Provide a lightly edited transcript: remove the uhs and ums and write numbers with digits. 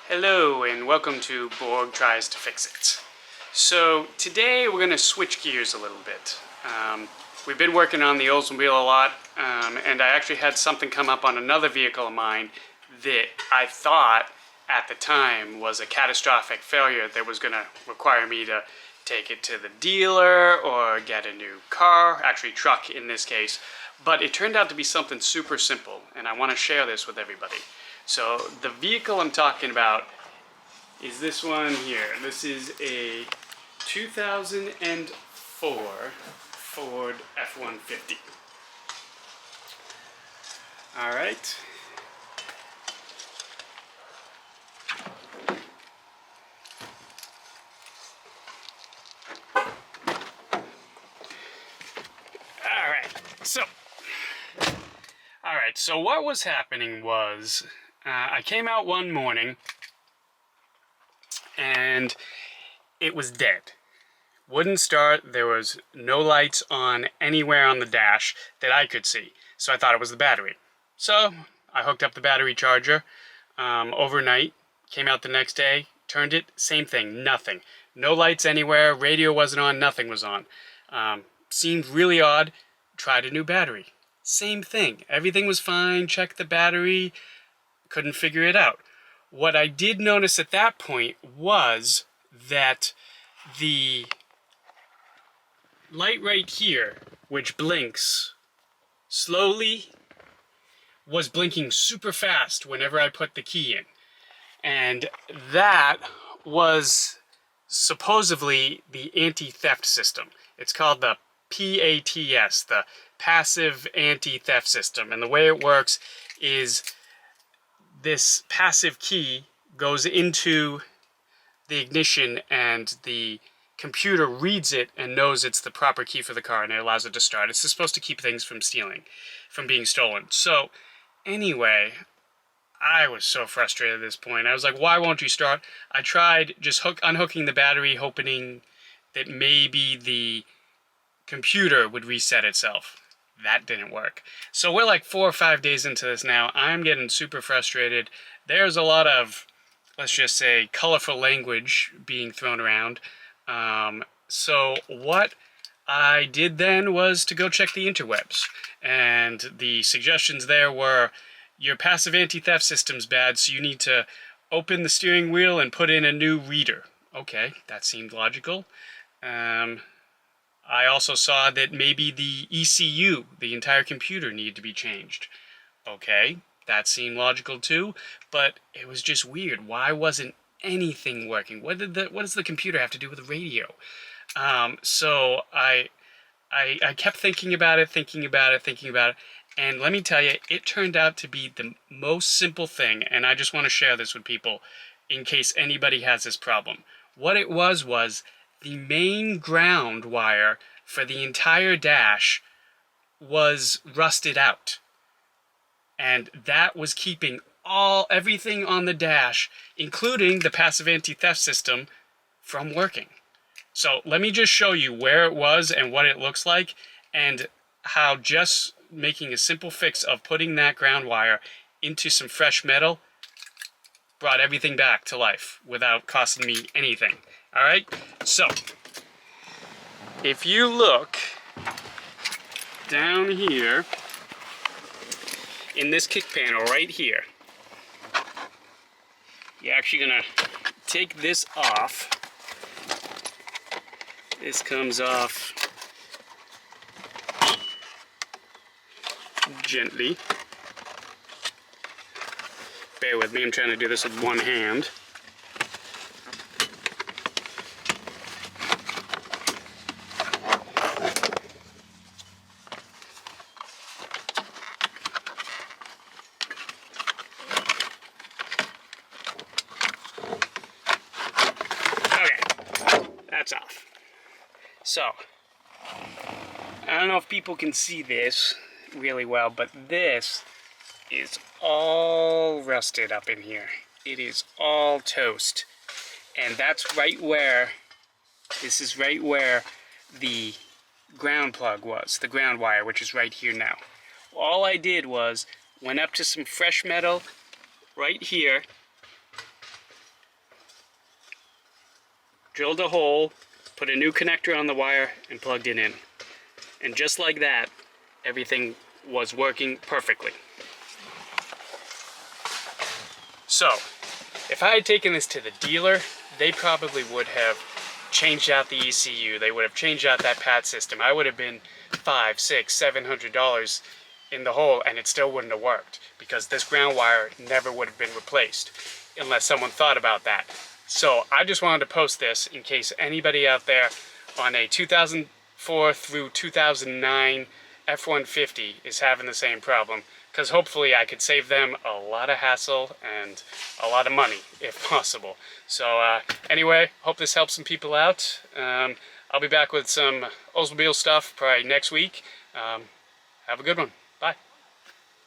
Hello and welcome to Borg Tries to Fix It. So today we're going to switch gears a little bit. We've been working on the Oldsmobile a lot, and I actually had something come up on another vehicle of mine that I thought at the time was a catastrophic failure that was going to require me to take it to the dealer or get a new car, actually truck in this case. But it turned out to be something super simple, and I want to share this with everybody. So the vehicle I'm talking about is this one here. This is a 2004 Ford F150. All right. All right, so what was happening was I came out one morning and it was dead. Wouldn't start. There was no lights on anywhere on the dash that I could see. So I thought it was the battery. So I hooked up the battery charger overnight, came out the next day, turned it, same thing, nothing. No lights anywhere, radio wasn't on, nothing was on. Seemed really odd, tried a new battery. Same thing, everything was fine, checked the battery, couldn't figure it out. What I did notice at that point was that the light right here, which blinks slowly, was blinking super fast whenever I put the key in. And that was supposedly the anti-theft system. It's called the PATS, the Passive Anti-Theft System. And the way it works is this passive key goes into the ignition and the computer reads it and knows it's the proper key for the car and it allows it to start. It's supposed to keep things from being stolen. So anyway, I was so frustrated at this point. I was like, why won't you start? I tried just unhooking the battery, hoping that maybe the computer would reset itself. That didn't work. So we're like 4 or 5 days into this now. I'm getting super frustrated. There's a lot of, let's just say, colorful language being thrown around. So what I did then was to go check the interwebs. And the suggestions there were, your passive anti-theft system's bad, so you need to open the steering wheel and put in a new reader. Okay, that seemed logical. I also saw that maybe the ECU, the entire computer, needed to be changed. Okay, that seemed logical too, but it was just weird. Why wasn't anything working? What does the computer have to do with the radio? So I kept thinking about it, and let me tell you, it turned out to be the most simple thing, and I just want to share this with people in case anybody has this problem. What it was the main ground wire for the entire dash was rusted out. And that was keeping everything on the dash, including the passive anti-theft system, from working. So let me just show you where it was and what it looks like, and how just making a simple fix of putting that ground wire into some fresh metal brought everything back to life without costing me anything. All right, so if you look down here in this kick panel right here, you're actually gonna take this off. This comes off gently. Bear with me, I'm trying to do this with one hand. Off. So, I don't know if people can see this really well, but this is all rusted up in here. It is all toast. And that's right where, this is right where the ground plug was, the ground wire, which is right here now. All I did was went up to some fresh metal right here, drilled a hole, put a new connector on the wire, and plugged it in. And just like that, everything was working perfectly. So, if I had taken this to the dealer, they probably would have changed out the ECU. They would have changed out that pad system. I would have been $500, $600, $700 in the hole, and it still wouldn't have worked because this ground wire never would have been replaced unless someone thought about that. So I just wanted to post this in case anybody out there on a 2004 through 2009 F150 is having the same problem, because hopefully I could save them a lot of hassle and a lot of money if possible. So anyway, hope this helps some people out. I'll be back with some Oldsmobile stuff probably next week. Have a good one. Bye.